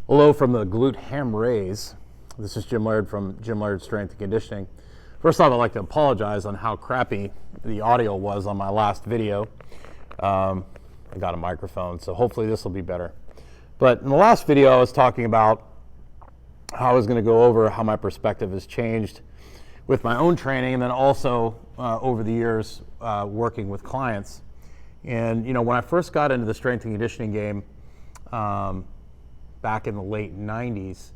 Hello from the glute ham raise. This is Jim Laird from Jim Laird Strength and Conditioning. First off, I'd like to apologize on how crappy the audio was on my last video. I got a microphone, so hopefully this will be better. But in the last video, I was talking about how I was going to go over how my perspective has changed with my own training, and then also over the years working with clients. And when I first got into the strength and conditioning game, back in the late 90s,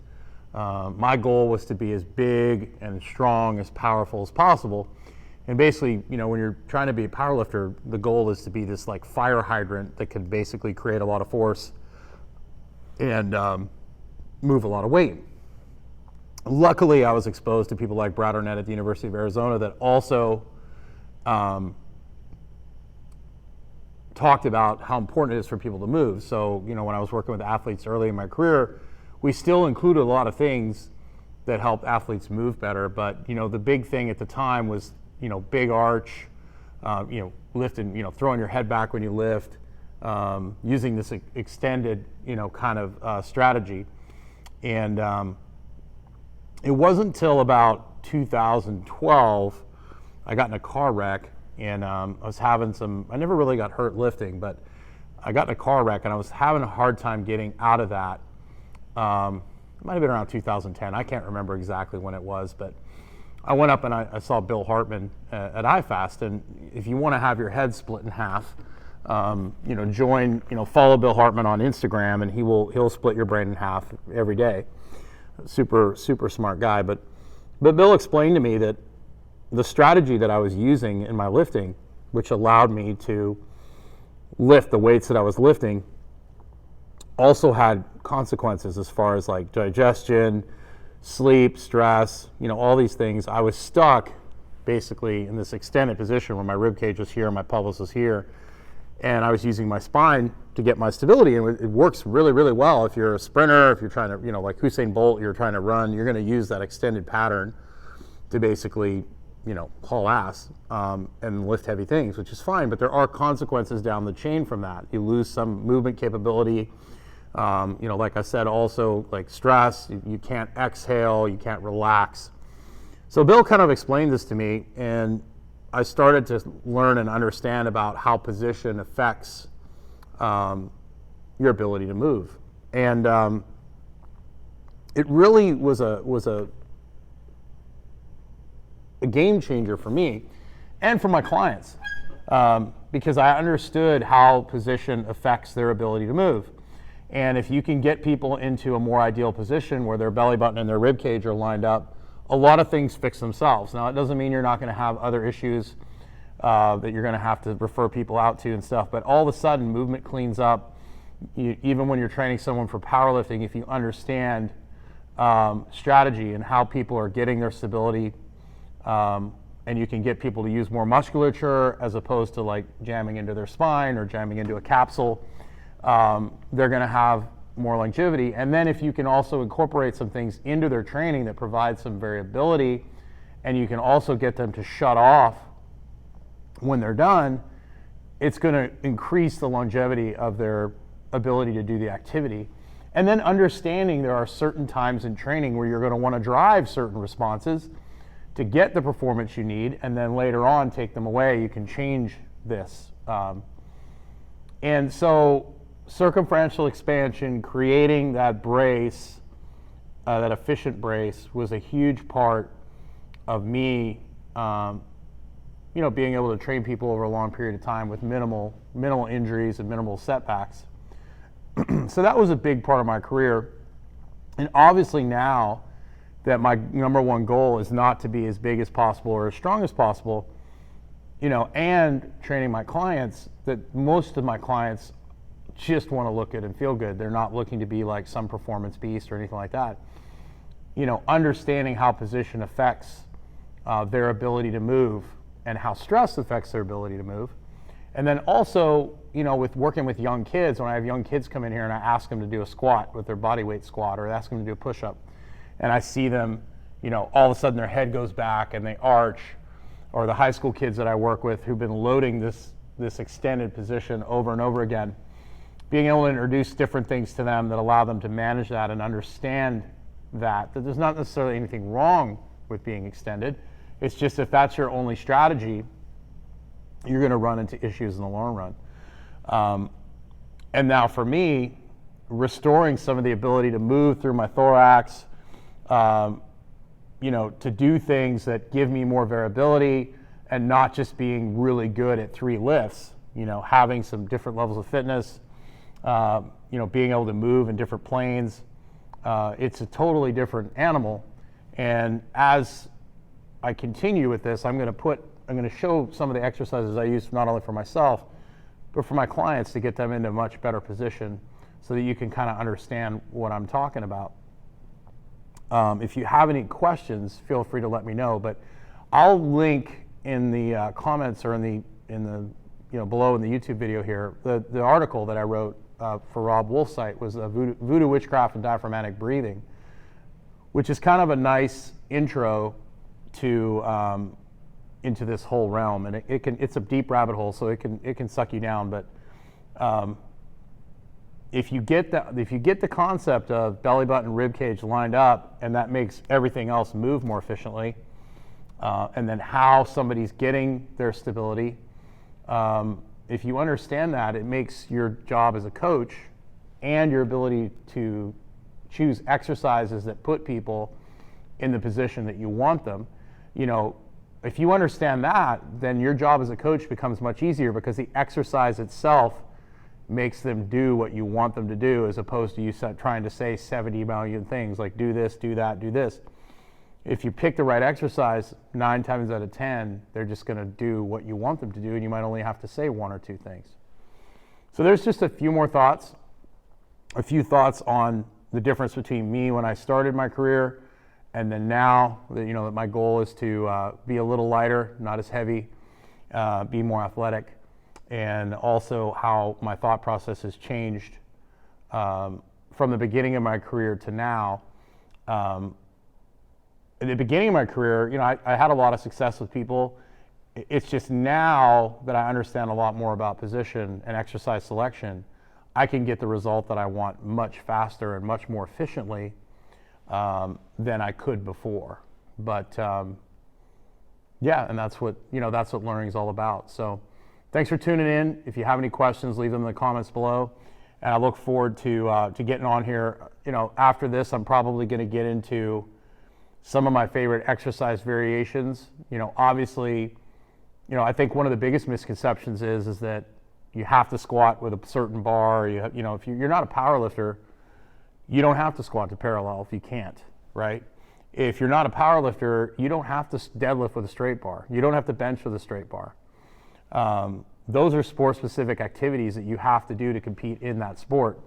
my goal was to be as big and strong, as powerful as possible. And basically, when you're trying to be a powerlifter, the goal is to be this like fire hydrant that can basically create a lot of force and move a lot of weight. Luckily, I was exposed to people like Brad Arnett at the University of Arizona that also talked about how important it is for people to move. So, when I was working with athletes early in my career, we still included a lot of things that help athletes move better. But, the big thing at the time was, big arch, lifting, throwing your head back when you lift, using this extended, kind of strategy. And it wasn't until about 2012, I got in a car wreck. And I was having I never really got hurt lifting, but I got in a car wreck and I was having a hard time getting out of that. It might have been around 2010. I can't remember exactly when it was, but I went up and I saw Bill Hartman at iFast. And if you want to have your head split in half, follow Bill Hartman on Instagram, and he'll split your brain in half every day. Super, super smart guy. But Bill explained to me that the strategy that I was using in my lifting, which allowed me to lift the weights that I was lifting, also had consequences as far as like digestion, sleep, stress, all these things. I was stuck basically in this extended position where my rib cage was here, my pelvis was here, and I was using my spine to get my stability. And it works really, really well. If you're a sprinter, if you're trying to, like Usain Bolt, you're trying to run, you're going to use that extended pattern to basically haul ass and lift heavy things, which is fine, but there are consequences down the chain from that. You lose some movement capability. Like I said, also like stress, you can't exhale, you can't relax. So Bill kind of explained this to me, and I started to learn and understand about how position affects your ability to move. And it really was a game changer for me and for my clients, because I understood how position affects their ability to move. And if you can get people into a more ideal position where their belly button and their rib cage are lined up, a lot of things fix themselves. Now, it doesn't mean you're not going to have other issues that you're going to have to refer people out to and stuff, but all of a sudden movement cleans up. Even when you're training someone for powerlifting, if you understand strategy and how people are getting their stability, and you can get people to use more musculature as opposed to like jamming into their spine or jamming into a capsule, they're going to have more longevity. And then if you can also incorporate some things into their training that provide some variability, and you can also get them to shut off when they're done, it's going to increase the longevity of their ability to do the activity. And then understanding there are certain times in training where you're going to want to drive certain responses to get the performance you need, and then later on take them away. You can change this. And so circumferential expansion, creating that brace, that efficient brace, was a huge part of me being able to train people over a long period of time with minimal injuries and minimal setbacks. So that was a big part of my career. And obviously now that my number one goal is not to be as big as possible or as strong as possible, and training my clients, that most of my clients just want to look good and feel good. They're not looking to be like some performance beast or anything like that. Understanding how position affects their ability to move and how stress affects their ability to move. And then also, with working with young kids, when I have young kids come in here and I ask them to do a squat with their body weight squat, or ask them to do a push-up, and I see them, all of a sudden their head goes back and they arch, or the high school kids that I work with who've been loading this extended position over and over again, being able to introduce different things to them that allow them to manage that and understand that there's not necessarily anything wrong with being extended. It's just if that's your only strategy, you're going to run into issues in the long run. And now for me, restoring some of the ability to move through my thorax, to do things that give me more variability and not just being really good at 3 lifts, having some different levels of fitness, being able to move in different planes. It's a totally different animal. And as I continue with this, I'm going to show some of the exercises I use not only for myself, but for my clients to get them into a much better position so that you can kind of understand what I'm talking about. If you have any questions, feel free to let me know, but I'll link in the comments or in the below in the YouTube video here, the article that I wrote for Rob Wolf's site was Voodoo Witchcraft and Diaphragmatic Breathing, which is kind of a nice intro to into this whole realm, and it's a deep rabbit hole, so it can suck you down. But if you get the concept of belly button, rib cage lined up, and that makes everything else move more efficiently, and then how somebody's getting their stability, if you understand that, it makes your job as a coach and your ability to choose exercises that put people in the position that you want them. If you understand that, then your job as a coach becomes much easier because the exercise itself makes them do what you want them to do, as opposed to you trying to say 70 million things like do this, do that, do this. If you pick the right exercise, 9 times out of 10, they're just going to do what you want them to do, and you might only have to say 1 or 2 things. So there's just a few thoughts on the difference between me when I started my career and then now that that my goal is to be a little lighter, not as heavy, be more athletic, and also how my thought process has changed from the beginning of my career to now. At the beginning of my career, I had a lot of success with people. It's just now that I understand a lot more about position and exercise selection, I can get the result that I want much faster and much more efficiently than I could before. But and that's what learning is all about. So thanks for tuning in. If you have any questions, leave them in the comments below. And I look forward to getting on here. After this, I'm probably going to get into some of my favorite exercise variations. Obviously, I think one of the biggest misconceptions is that you have to squat with a certain bar. If you're not a power lifter, you don't have to squat to parallel if you can't, right? If you're not a power lifter, you don't have to deadlift with a straight bar. You don't have to bench with a straight bar. Those are sport-specific activities that you have to do to compete in that sport.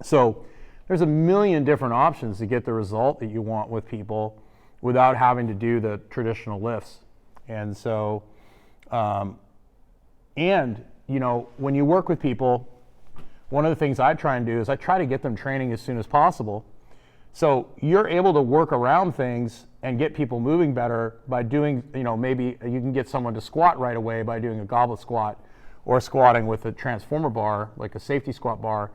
So there's a million different options to get the result that you want with people without having to do the traditional lifts. And so, when you work with people, one of the things I try and do is I try to get them training as soon as possible. So you're able to work around things and get people moving better by doing, maybe you can get someone to squat right away by doing a goblet squat or squatting with a transformer bar, like a safety squat bar,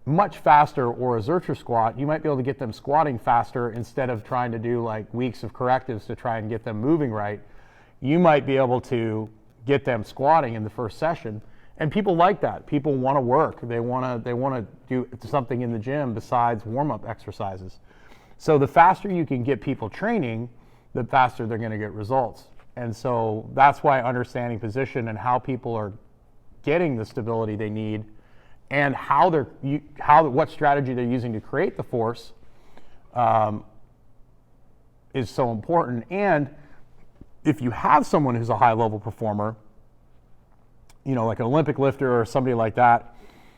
much faster, or a Zercher squat. You might be able to get them squatting faster instead of trying to do like weeks of correctives to try and get them moving right. You might be able to get them squatting in the first session. And people like that. People want to work. They want to do something in the gym besides warm-up exercises. So the faster you can get people training, the faster they're going to get results. And so that's why understanding position and how people are getting the stability they need, and what strategy they're using to create the force is so important. And if you have someone who's a high-level performer, like an Olympic lifter or somebody like that,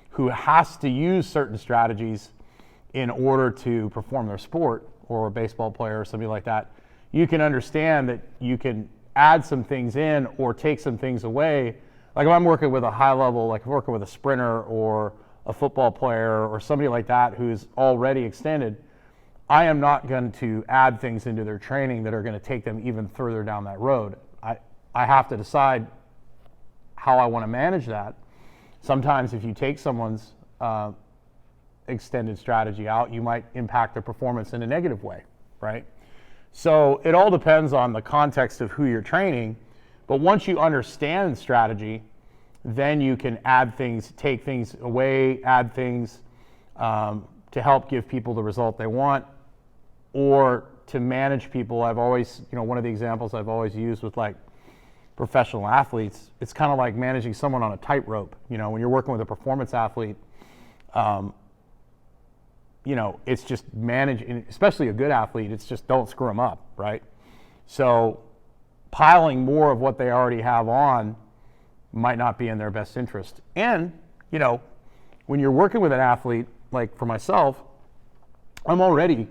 who has to use certain strategies in order to perform their sport, or a baseball player or somebody like that, you can understand that you can add some things in or take some things away. Like if I'm working with a high level, like I'm working with a sprinter or a football player or somebody like that who's already extended, I am not going to add things into their training that are going to take them even further down that road. I have to decide how I want to manage that. Sometimes if you take someone's extended strategy out, you might impact their performance in a negative way, right? So it all depends on the context of who you're training, but once you understand strategy, then you can add things, take things away, add things to help give people the result they want, or to manage people. I've always, one of the examples I've always used with like professional athletes, it's kind of like managing someone on a tightrope. When you're working with a performance athlete, it's just managing, especially a good athlete, it's just don't screw them up, right? So piling more of what they already have on might not be in their best interest. And, when you're working with an athlete, like for myself, I'm already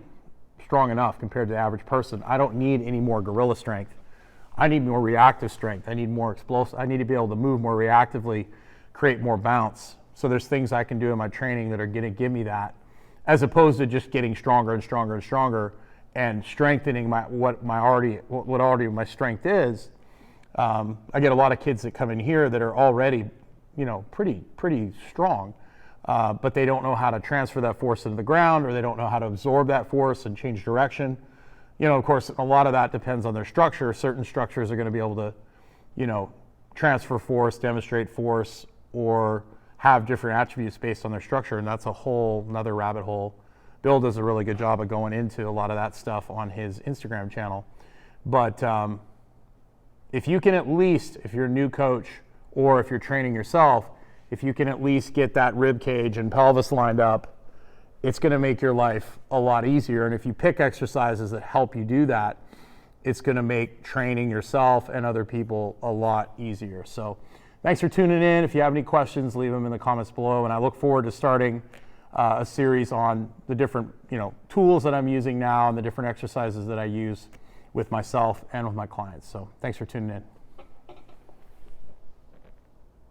strong enough compared to the average person. I don't need any more gorilla strength. I need more reactive strength. I need more explosive. I need to be able to move more reactively, create more bounce. So there's things I can do in my training that are going to give me that, as opposed to just getting stronger and stronger and stronger and strengthening what already my strength is. I get a lot of kids that come in here that are already, pretty strong, but they don't know how to transfer that force into the ground, or they don't know how to absorb that force and change direction. Of course, a lot of that depends on their structure. Certain structures are going to be able to, transfer force, demonstrate force, or have different attributes based on their structure, and that's a whole another rabbit hole. Bill does a really good job of going into a lot of that stuff on his Instagram channel. But if you can at least, if you're a new coach or if you're training yourself, if you can at least get that rib cage and pelvis lined up, it's going to make your life a lot easier. And if you pick exercises that help you do that, it's going to make training yourself and other people a lot easier. So thanks for tuning in. If you have any questions, leave them in the comments below. And I look forward to starting a series on the different tools that I'm using now and the different exercises that I use with myself and with my clients. So thanks for tuning in.